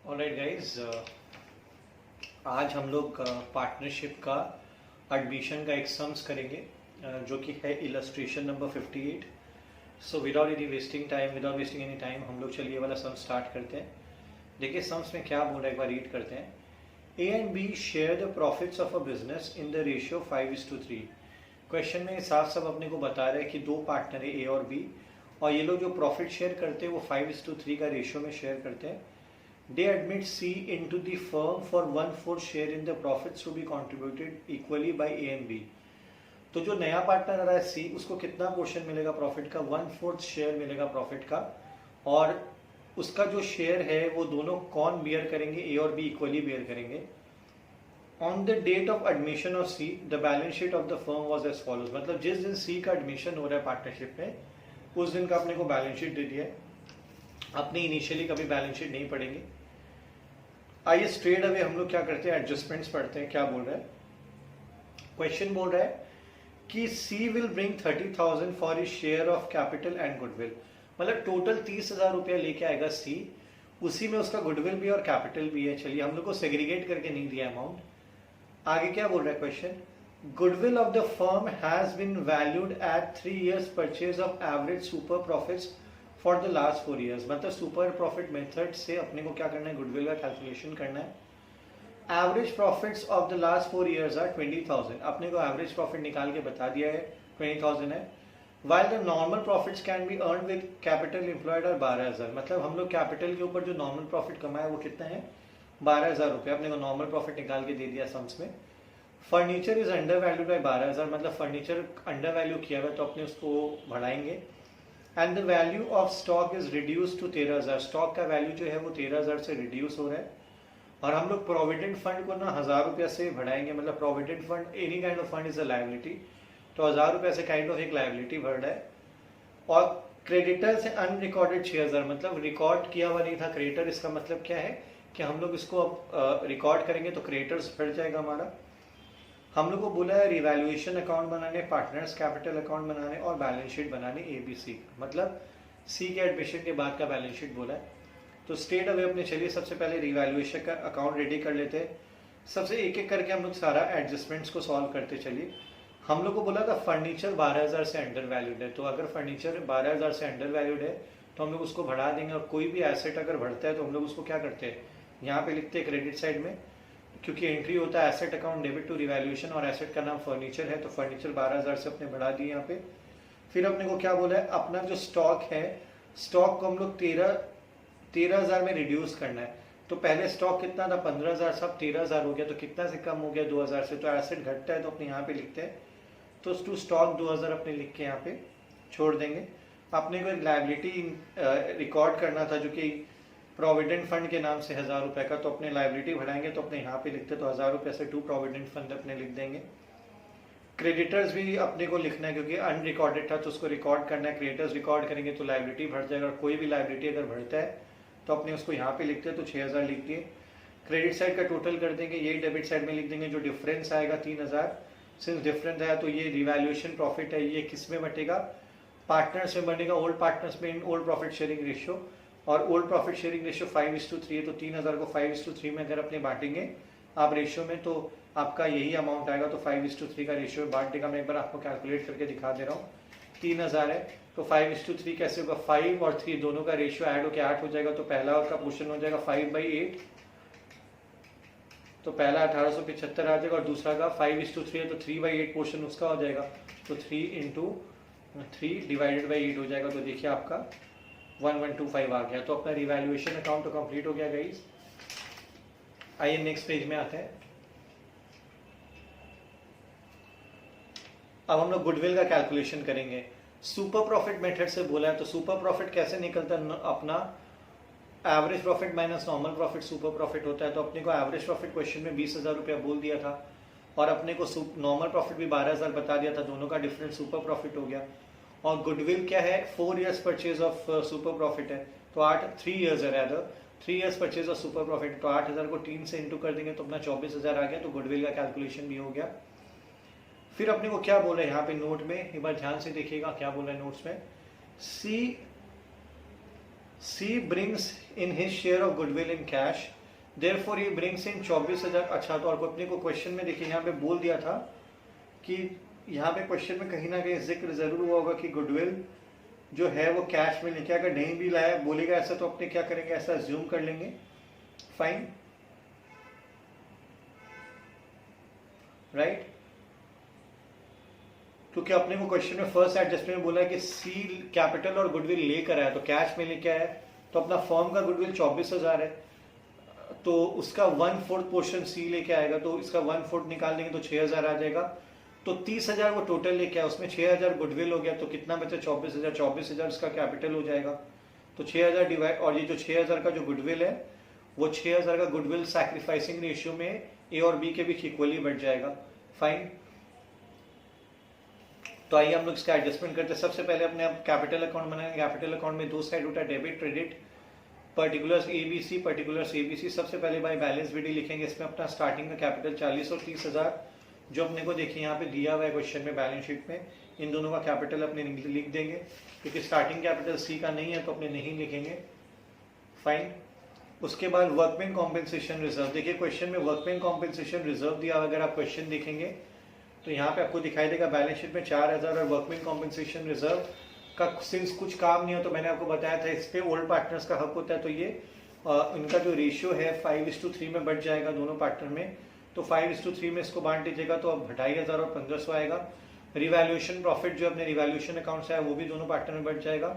Alright guys, आज हम लोग पार्टनरशिप का एडमिशन का एक सम्स करेंगे, जो कि है illustration number 58। So without any wasting time, without wasting any time हम लोग चलिए वाला सम स्टार्ट करते हैं। देखिए सम्स में क्या बोल रहा है, एक बार रीड करते हैं। A and B share the profits of a business in the ratio 5:3। Question में साफ साफ अपने को बता रहा है कि दो पार्टनर है ए और बी, और ये लोग जो प्रॉफिट शेयर करते हैं वो 5:3 का रेशियो में शेयर करते हैं। They admit C into the firm for 1/4 share in the profits to be contributed equally by A and B। तो जो नया पार्टनर आ रहा है C, उसको कितना पोर्शन मिलेगा प्रॉफिट का? 1/4 शेयर मिलेगा प्रॉफिट का। और उसका जो शेयर है वो दोनों कौन बियर करेंगे? A और B इक्वली बियर करेंगे। On the date of admission of C, the balance sheet of the firm was as follows. मतलब जिस दिन C का एडमिशन हो रहा है पार्टनरशिप में, उस दिन का अपने को बैलेंस शीट दे दिया है। अपने इनिशियली कभी बैलेंस शीट नहीं पढ़ेंगे। आइए स्ट्रेट अवे हम लोग क्या करते हैं, एडजस्टमेंट्स पढ़ते हैं। क्या बोल रहा है क्वेश्चन? बोल रहा है कि she will bring 30,000 for his share of capital and goodwill. मतलब टोटल 30,000 रुपया लेके आएगा सी, उसी में उसका गुडविल भी और कैपिटल भी है। चलिए, हम लोग को सेग्रीगेट करके नहीं दिया अमाउंट। आगे क्या बोल रहा है question? Goodwill of the firm has been valued at 3 years purchase of average super profits for the last 4 years। मतलब सुपर प्रॉफिट मेथड से अपने को क्या करना है, गुडविल का कैलकुलेशन करना है। Average profits of the last 4 years are 20,000। अपने को एवरेज प्रॉफिट निकाल के बता दिया है, 20,000 है। While the normal profits can be earn with capital employed और 12,000। मतलब हम लोग कैपिटल के ऊपर जो नॉर्मल प्रॉफिट कमाया वो कितना है? 12,000 रुपये। अपने को नॉर्मल प्रॉफिट निकाल के दे दिया सम्स में। Furniture is under valued by 12,000। मतलब फर्नीचर अंडर वैल्यू किया हुआ, तो अपने उसको बढ़ाएंगे। And the value of stock is reduce to 13,000। Stock का वैल्यू जो है वो 13,000 से रिड्यूस हो रहा है। और हम लोग प्रोविडेंट फंड को ना 1,000 रुपया से बढ़ाएंगे। मतलब provident fund, any kind of fund is a liability, तो 1,000 रुपया से काइंड ऑफ एक लायबिलिटी बढ़ रहा है। और क्रेडिटर से अनरिकॉर्डेड 6,000। मतलब रिकॉर्ड किया हुआ नहीं था क्रेडिटर। इसका मतलब क्या है कि हम लोग इसको अब रिकॉर्ड करेंगे तो क्रेडिटर्स बढ़ जाएगा हमारा। हम लोग को बोला है रिवैल्यूएशन अकाउंट बनाने, पार्टनर्स कैपिटल अकाउंट बनाने और बैलेंस शीट बनाने ABC। मतलब सी के एडमिशन के बाद का बैलेंस शीट बोला है। तो स्टेट अवे अपने चलिए सबसे पहले रिवैल्यूएशन का अकाउंट रेडी कर लेते हैं। सबसे एक एक करके हम लोग सारा एडजस्टमेंट्स को सॉल्व करते चलिए। हम लोग को बोला था फर्नीचर 12,000 से अंडर वैल्यूड है, तो अगर फर्नीचर 12,000 से अंडर वैल्यूड है तो हम लोग उसको बढ़ा देंगे। और कोई भी एसेट अगर बढ़ता है तो हम लोग उसको क्या करते हैं, यहाँ पे लिखते हैं क्रेडिट साइड में, क्योंकि एंट्री होता है asset account debit to revaluation और एसेट का नाम फर्नीचर है, तो फर्नीचर 12,000 से अपने बढ़ा दिए यहाँ पे। फिर अपने को क्या बोला है, अपना जो स्टॉक है, स्टॉक को हम लोग 13,000 में रिड्यूस करना है। तो पहले स्टॉक कितना था? 15,000, सब 13,000 हो गया। तो कितना से कम हो गया? 2,000 से। तो एसेट घटता है तो अपने यहाँ पे लिखते हैं, तो टू स्टॉक 2,000 अपने लिख के यहाँ पे छोड़ देंगे। अपने को एक लाइबिलिटी रिकॉर्ड करना था जो कि प्रोविडेंट फंड के नाम से 1,000 रुपए का, तो अपने लाइबिलिटी बढ़ाएंगे तो अपने यहाँ पे लिखते, तो 1,000 रुपए से टू प्रोविडेंट फंड अपने लिख देंगे। क्रेडिटर्स भी अपने को लिखना है क्योंकि अनरिकॉर्डेड था, तो उसको रिकॉर्ड करना है। क्रेडिटर्स रिकॉर्ड करेंगे तो लाइबिलिटी बढ़ जाएगा। और कोई भी लाइबिलिटी अगर बढ़ता है तो अपने उसको यहाँ पे लिखते हैं, तो 6,000 लिख दिए। क्रेडिट साइड का टोटल कर देंगे, यही डेबिट साइड में लिख देंगे। जो डिफरेंस आएगा 3,000, सिंस डिफरेंस आया तो ये रिवैल्यूएशन प्रॉफिट है, ये किस में बटेगा? पार्टनर्स में बनेगा, ओल्ड पार्टनर्स में, in old profit sharing ratio. और ओल्ड प्रॉफिट शेयरिंग रेशियो 5:3 है, तो 3,000 को 5:3 में अगर अपने बांटेंगे आप रेशियो में, तो आपका यही अमाउंट आएगा। तो 5:3 का रेशियो बांट देगा। मैं एक बार आपको कैलकुलेट करके दिखा दे रहा हूँ। 3,000 है तो 5:3 कैसे होगा? 5 और 3 दोनों का रेशियो ऐड होकर 8 हो जाएगा। तो पहला का पोर्शन हो जाएगा 5/8, तो पहला 1875 आ जाएगा। और दूसरा का 5:3 है तो 3/8 पोर्शन उसका हो जाएगा। तो 3 × 3 डिवाइडेड बाई 8 हो जाएगा। तो देखिए आपका 1125 आ गया। तो अपना रिवैल्यूएशन अकाउंट तो कंप्लीट हो गया गाइस। आइए नेक्स्ट पेज में आते हैं। अब हम लोग गुडविल का कैलकुलेशन करेंगे। सुपर प्रॉफिट मेथड से बोला है, तो सुपर प्रॉफिट कैसे निकलता है? अपना average profit minus normal profit super profit होता है। तो अपने को एवरेज प्रॉफिट क्वेश्चन में 20,000 रुपया बोल दिया था, और अपने को नॉर्मल प्रॉफिट भी 12,000 बता दिया था। दोनों का डिफरेंस सुपर प्रॉफिट हो गया। और गुडविल क्या है? 4 years purchase of super profit है, तो 3 years है rather, 3 years purchase of super profit. तो 8,000 को 3 से इंटू कर देंगे तो अपना 24,000 आ गया। तो गुडविल का कैलकुलेशन भी हो गया। फिर अपने को क्या बोला है यहाँ पे नोट में, एक बार ध्यान से देखिएगा क्या बोला है नोट्स में। She brings in his share of goodwill in cash, therefore he brings in 24,000। अच्छा, तो और अपने को क्वेश्चन में देखिए यहाँ पे बोल दिया था कि यहाँ पे क्वेश्चन में कहीं ना कहीं जिक्र जरूर हुआ होगा कि गुडविल जो है वो कैश में लेके, अगर नहीं भी लाया बोलेगा ऐसा तो अपने क्या करेंगे, ऐसा अज्यूम कर लेंगे। फाइन, राइट, क्योंकि अपने को क्वेश्चन में फर्स्ट एडजस्टमेंट में बोला है कि सी कैपिटल और गुडविल लेकर आया, तो कैश में लेके आया, तो अपना फर्म का गुडविल 24,000 है, तो उसका 1/4 पोर्शन सी लेके आएगा, तो इसका 1/4 निकाल देंगे तो 6,000 आ जाएगा। तो 30,000 वो टोटल लेके आया, उसमें 6,000 गुडविल हो गया, तो कितना बचा 24,000। 24,000 इसका कैपिटल हो जाएगा, तो 6,000 डिवाइड, और ये जो 6,000 का जो गुडविल है वो 6,000 का गुडविल सैक्रिफाइसिंग रेशियो में ए और बी के बीच इक्वली बढ़ जाएगा। फाइन, तो आइए हम लोग इसका एडजस्टमेंट करते हैं। सबसे पहले अपने आप कैपिटल अकाउंट बनाएंगे। कैपिटल अकाउंट में दो साइड होता है, debit credit, particulars ABC, particulars ABC. सबसे पहले बाय बैलेंस विडी लिखेंगे। इसमें अपना स्टार्टिंग का कैपिटल 40 और 30,000 जो अपने को देखिए यहाँ पे दिया हुआ है क्वेश्चन में बैलेंस शीट में, इन दोनों का कैपिटल अपने लिख देंगे, क्योंकि स्टार्टिंग कैपिटल सी का नहीं है तो अपने नहीं लिखेंगे। फाइन, उसके बाद वर्कमैन कॉम्पेंसेशन रिजर्व। देखिए क्वेश्चन में वर्कमैन कॉम्पेंसेशन रिजर्व दिया, अगर आप क्वेश्चन देखेंगे तो यहाँ पे आपको दिखाई देगा बैलेंस शीट में 4,000 और वर्कमैन कॉम्पेंसेशन रिजर्व का सिंस कुछ काम नहीं हो, तो मैंने आपको बताया था इस पे ओल्ड पार्टनर्स का हक होता है, तो ये इनका जो रेशियो है 5:3 में बढ़ जाएगा दोनों पार्टनर में, तो 5:3 में इसको बांट दीजिएगा, तो अब 2,500 और 1,500 आएगा। रिवैल्यूएशन प्रॉफिट जो अपने रिवैल्यूएशन अकाउंट से है वो भी दोनों पार्टनर में बढ़ जाएगा।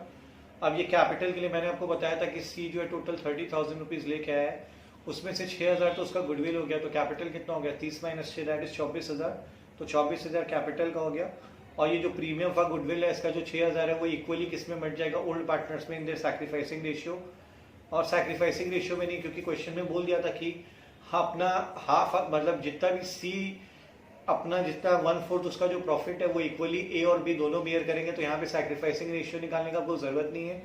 अब ये कैपिटल के लिए मैंने आपको बताया था कि सी जो है टोटल 30,000 रुपीज लेके आया है, उसमें से 6,000 तो उसका गुडविल हो गया, तो कैपिटल कितना हो गया 30 - 6 दैट इज 24,000, तो 24,000 कैपिटल का हो गया। और ये जो प्रीमियम का गुडविल है इसका जो 6,000 है वो इक्वली किस में बढ़ जाएगा, ओल्ड पार्टनर्स में इन देयर सैक्रिफाइसिंग रेशियो। और सैक्रिफाइसिंग रेशियो में नहीं, क्योंकि क्वेश्चन में बोल दिया था कि अपना हाफ, मतलब जितना भी सी अपना जितना 1/4 उसका जो प्रॉफिट है वो इक्वली ए और बी दोनों बेयर करेंगे, तो यहाँ पे सैक्रिफाइसिंग रेशियो निकालने का कोई जरूरत नहीं है,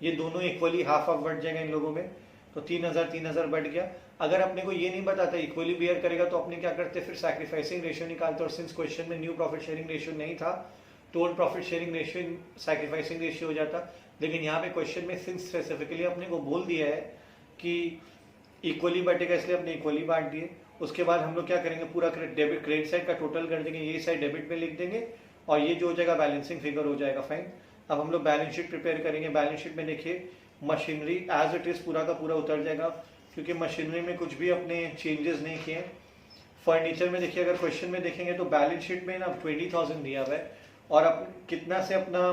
ये दोनों इक्वली हाफ बढ़ जाएगा इन लोगों में, तो 3,000 बढ़ गया। अगर अपने को ये नहीं बताता इक्वली बेयर करेगा तो अपने क्या करते फिर सैक्रिफाइसिंग रेशियो निकालते, और सिंस क्वेश्चन में न्यू प्रॉफिट शेयरिंग रेशियो नहीं था तो old profit sharing ratio sacrificing ratio हो जाता। लेकिन यहाँ पे क्वेश्चन में सिंस स्पेसिफिकली अपने को बोल दिया है कि इक्वली बटेगा, इसलिए अपने इक्वली बांट दिए। उसके बाद हम लोग क्या करेंगे, पूरा डेबिट क्रेडिट साइड का टोटल कर देंगे, ये साइड डेबिट में लिख देंगे और ये जो हो जाएगा बैलेंसिंग फिगर हो जाएगा। फाइन, अब हम लोग बैलेंस शीट प्रिपेयर करेंगे। बैलेंस शीट में देखिए मशीनरी एज इट इज पूरा का पूरा उतर जाएगा, क्योंकि मशीनरी में कुछ भी अपने चेंजेस नहीं किए। फर्नीचर में देखिए, अगर क्वेश्चन में देखेंगे तो बैलेंस शीट में ना 20,000 दिया हुआ है, और अब कितना से अपना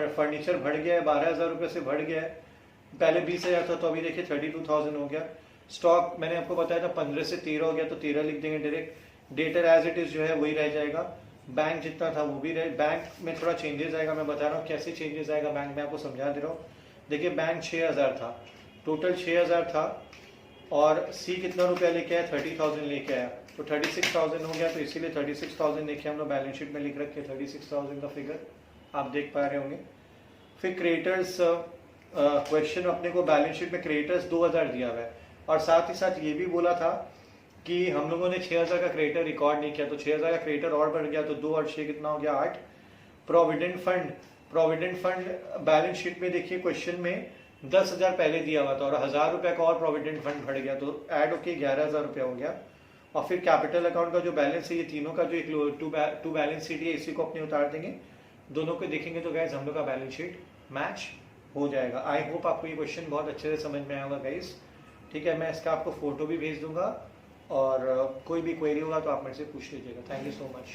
फर्नीचर बढ़ गया है, 12,000 रुपये से बढ़ गया है, पहले 20,000 था तो अभी देखिए 32,000 हो गया। स्टॉक मैंने आपको बताया था 15 से 13 हो गया, तो 13 लिख देंगे direct. Debtor as it is जो है वही रह जाएगा, बैंक जितना था वो भी रहे। बैंक में थोड़ा चेंजेस आएगा, मैं बता रहा हूँ कैसे चेंजेस आएगा बैंक में, आपको समझा दे रहा हूँ। देखिए बैंक 6,000 था, टोटल 6,000 था, और सी कितना रुपया लेके आया 30,000 लेके आया, तो 36,000 हो गया, तो इसीलिए 36,000 लेके हम लोग बैलेंस शीट में लिख रखे 36,000 का फिगर आप देख पा रहे होंगे। फिर क्रेडिटर्स क्वेश्चन अपने को बैलेंस शीट में क्रेडिटर्स 2,000 दिया हुआ है, और साथ ही साथ ये भी बोला था कि हम लोगों ने 6,000 का क्रेडिटर रिकॉर्ड नहीं किया, तो 6,000 का क्रेडिटर और बढ़ गया, तो 2 और 6 कितना हो गया 8। प्रोविडेंट फंड बैलेंस शीट में देखिए क्वेश्चन में 10,000 पहले दिया हुआ था और 1,000 रुपये का और प्रोविडेंट फंड बढ़ गया, तो ऐड होके 11,000 रुपया हो गया। और फिर कैपिटल अकाउंट का जो बैलेंस है, ये तीनों का जो एक टू बैलेंस शीट है इसी को अपने उतार देंगे, दोनों को देखेंगे तो गाइज हम लोग का बैलेंस शीट मैच हो जाएगा। आई होप आपको ये क्वेश्चन बहुत अच्छे से समझ में आया होगा गाइज। ठीक है, मैं इसका आपको फोटो भी भेज दूंगा, और कोई भी क्वेरी होगा तो आप मेरे से पूछ लीजिएगा। Thank you so much.